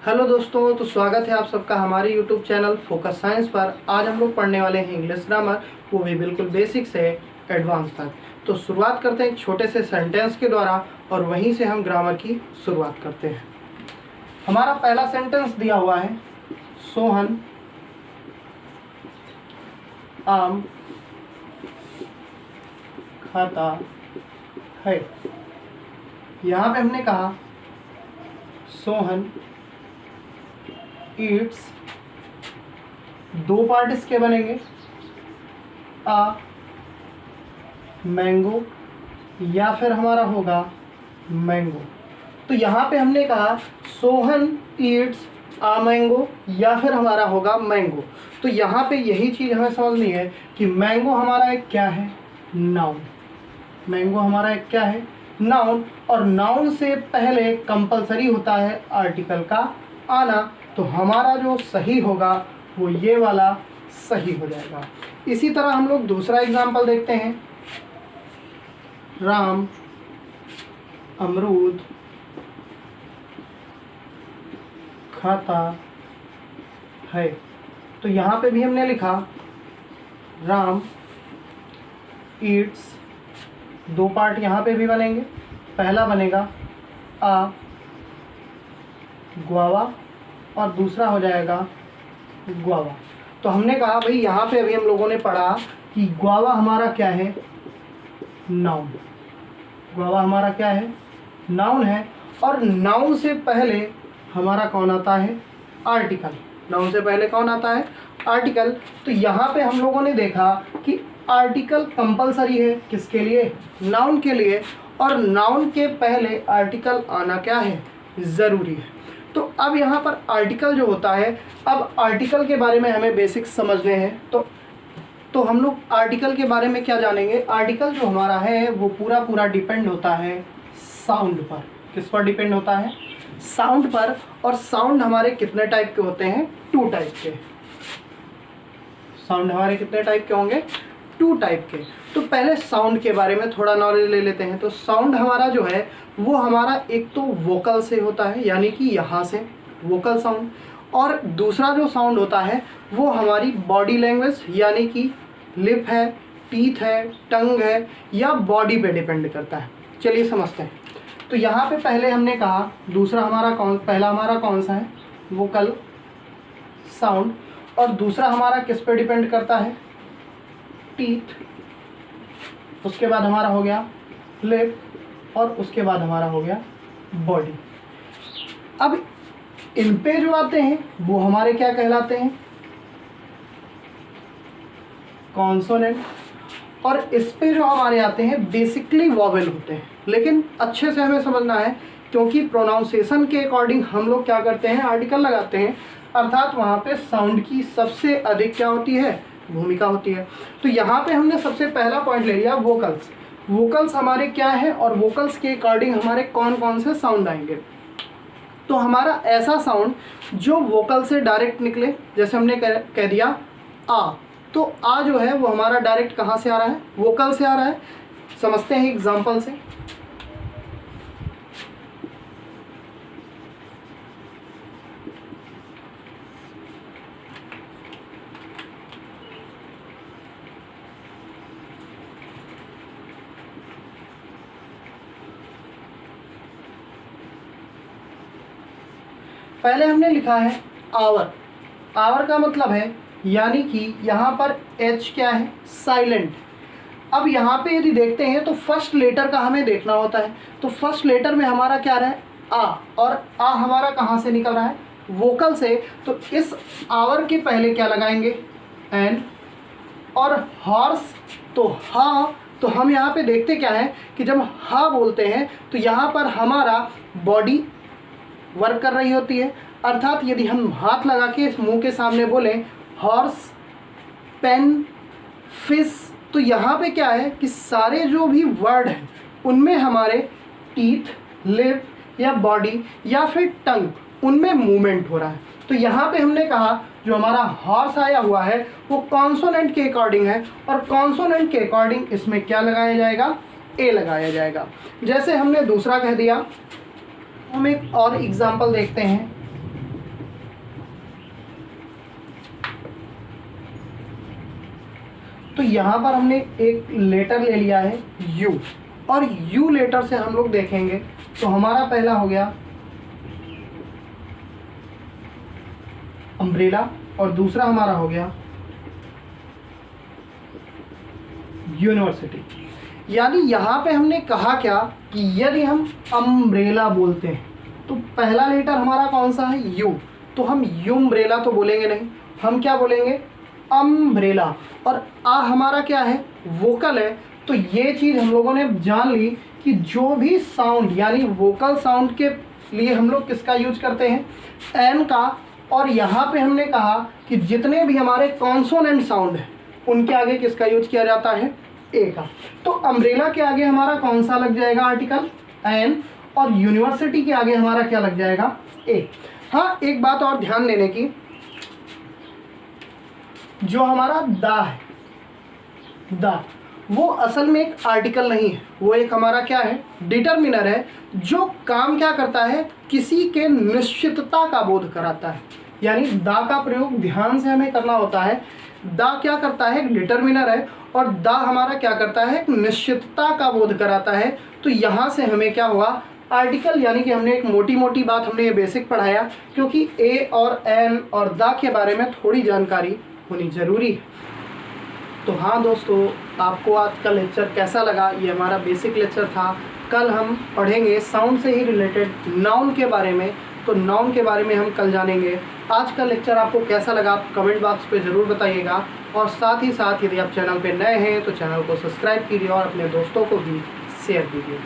Hello दोस्तों, तो स्वागत है आप सबका हमारे यूट्यूब चैनल फोकस साइंस पर। आज हम लोग पढ़ने वाले हैं इंग्लिश ग्रामर, वो भी बिल्कुल बेसिक से एडवांस तक। तो शुरुआत करते हैं एक छोटे से सेंटेंस के द्वारा और वहीं से हम ग्रामर की शुरुआत करते हैं। हमारा पहला सेंटेंस दिया हुआ है, सोहन आम खाता है। यहाँ पे हमने कहा सोहन ईट्स, दो पार्ट इसके बनेंगे, आ मैंगो या फिर हमारा होगा मैंगो। तो यहाँ पे हमने कहा सोहन ईट्स आ मैंगो या फिर हमारा होगा मैंगो। तो यहाँ पे यही चीज़ हमें समझनी है कि मैंगो हमारा एक क्या है, नाउन। मैंगो हमारा एक क्या है, नाउन। और नाउन से पहले कंपलसरी होता है आर्टिकल का आना। तो हमारा जो सही होगा वो ये वाला सही हो जाएगा। इसी तरह हम लोग दूसरा एग्जाम्पल देखते हैं, राम अमरूद खाता है। तो यहाँ पे भी हमने लिखा राम ईट्स, दो पार्ट यहाँ पे भी बनेंगे। पहला बनेगा आ गुआवा और दूसरा हो जाएगा गुआवा। तो हमने कहा भाई यहाँ पे अभी हम लोगों ने पढ़ा कि गुआवा हमारा क्या है, नाउन। गुआवा हमारा क्या है, नाउन है। और नाउन से पहले हमारा कौन आता है, आर्टिकल। नाउन से पहले कौन आता है, आर्टिकल। तो यहाँ पे हम लोगों ने देखा कि आर्टिकल कंपलसरी है, किसके लिए, नाउन के लिए। और नाउन के पहले आर्टिकल आना क्या है, ज़रूरी है। तो अब यहाँ पर आर्टिकल जो होता है, अब आर्टिकल के बारे में हमें बेसिक समझने हैं। तो हम लोग आर्टिकल के बारे में क्या जानेंगे। आर्टिकल जो हमारा है वो पूरा डिपेंड होता है साउंड पर। किस पर डिपेंड होता है, साउंड पर। और साउंड हमारे कितने टाइप के होते हैं, 2 टाइप के। साउंड हमारे कितने टाइप के होंगे, 2 टाइप के। तो पहले साउंड के बारे में थोड़ा नॉलेज ले लेते हैं। तो साउंड हमारा जो है वो हमारा एक तो वोकल से होता है, यानी कि यहाँ से वोकल साउंड। और दूसरा जो साउंड होता है वो हमारी बॉडी लैंग्वेज, यानी कि लिप है, टीथ है, टंग है, या बॉडी पे डिपेंड करता है। चलिए समझते हैं। तो यहाँ पे पहले हमने कहा दूसरा हमारा पहला हमारा कौन सा है, वोकल साउंड। और दूसरा हमारा किस पे डिपेंड करता है, टीथ। उसके बाद हमारा हो गया लिप और उसके बाद हमारा हो गया बॉडी। अब इन पे जो आते हैं वो हमारे क्या कहलाते हैं, कॉन्सोनेंट। और इस पे जो हमारे आते हैं बेसिकली वॉवेल होते हैं। लेकिन अच्छे से हमें समझना है, क्योंकि प्रोनाउंसिएशन के अकॉर्डिंग हम लोग क्या करते हैं, आर्टिकल लगाते हैं। अर्थात वहाँ पे साउंड की सबसे अधिक क्या होती है, भूमिका होती है। तो यहाँ पे हमने सबसे पहला पॉइंट ले लिया, वोकल्स। वोकल्स हमारे क्या है और वोकल्स के अकॉर्डिंग हमारे कौन कौन से साउंड आएंगे। तो हमारा ऐसा साउंड जो वोकल से डायरेक्ट निकले, जैसे हमने कह दिया आ। तो आ जो है वो हमारा डायरेक्ट कहाँ से आ रहा है, वोकल से आ रहा है। समझते हैं एग्जाम्पल से। पहले हमने लिखा है आवर। आवर का मतलब है, यानी कि यहाँ पर एच क्या है, साइलेंट। अब यहाँ पे यदि देखते हैं तो फर्स्ट लेटर का हमें देखना होता है। तो फर्स्ट लेटर में हमारा क्या रहा है, आ। और आ हमारा कहाँ से निकल रहा है, वोकल से। तो इस आवर के पहले क्या लगाएंगे, एन। और हॉर्स, तो हा। तो हम यहाँ पे देखते क्या है कि जब हा बोलते हैं तो यहाँ पर हमारा बॉडी वर्क कर रही होती है। अर्थात यदि हम हाथ लगा के इस मुंह के सामने बोलें हॉर्स, पेन, फिश, तो यहाँ पे क्या है कि सारे जो भी वर्ड हैं उनमें हमारे टीथ, लिप या बॉडी या फिर टंग, उनमें मूवमेंट हो रहा है। तो यहाँ पे हमने कहा जो हमारा हॉर्स आया हुआ है वो कॉन्सोनेंट के अकॉर्डिंग है। और कॉन्सोनेंट के अकॉर्डिंग इसमें क्या लगाया जाएगा, ए लगाया जाएगा। जैसे हमने दूसरा कह दिया, हम एक और एग्जाम्पल देखते हैं, तो यहाँ पर हमने एक लेटर ले लिया है यू, और यू लेटर से हम लोग देखेंगे तो हमारा पहला हो गया अम्ब्रेला और दूसरा हमारा हो गया यूनिवर्सिटी। यानी यहाँ पे हमने कहा क्या कि यदि हम अम्ब्रेला बोलते हैं तो पहला लेटर हमारा कौन सा है यू, तो हम यूम्ब्रेला तो बोलेंगे नहीं, हम क्या बोलेंगे अम्ब्रेला। और आ हमारा क्या है वोकल है, तो ये चीज़ हम लोगों ने जान ली कि जो भी साउंड यानी वोकल साउंड के लिए हम लोग किसका यूज करते हैं एन का, और यहाँ पे हमने कहा कि जितने भी हमारे कॉन्सोनेंट साउंड है उनके आगे किसका यूज किया जाता है ए का। तो अम्ब्रेला के आगे हमारा कौन सा लग जाएगा आर्टिकल एन, और यूनिवर्सिटी के आगे हमारा क्या लग जाएगा ए। हाँ, एक बात और ध्यान देने की, जो हमारा दा है, दा वो असल में एक आर्टिकल नहीं है, वो एक हमारा क्या है डिटर्मिनर है, जो काम क्या करता है किसी के निश्चितता का बोध कराता है। यानी दा का प्रयोग ध्यान से हमें करना होता है। दा क्या करता है डिटर्मिनर है, और दा हमारा क्या करता है निश्चितता का बोध कराता है। तो यहाँ से हमें क्या हुआ आर्टिकल, यानी कि हमने एक मोटी मोटी बात हमने ये बेसिक पढ़ाया, क्योंकि ए और एन और दा के बारे में थोड़ी जानकारी होनी ज़रूरी है। तो हाँ दोस्तों, आपको आज का लेक्चर कैसा लगा, ये हमारा बेसिक लेक्चर था। कल हम पढ़ेंगे साउंड से ही रिलेटेड नाउन के बारे में, तो नाउन के बारे में हम कल जानेंगे। आज का लेक्चर आपको कैसा लगा आप कमेंट बॉक्स पे ज़रूर बताइएगा, और साथ ही साथ यदि आप चैनल पे नए हैं तो चैनल को सब्सक्राइब कीजिए और अपने दोस्तों को भी शेयर कीजिए।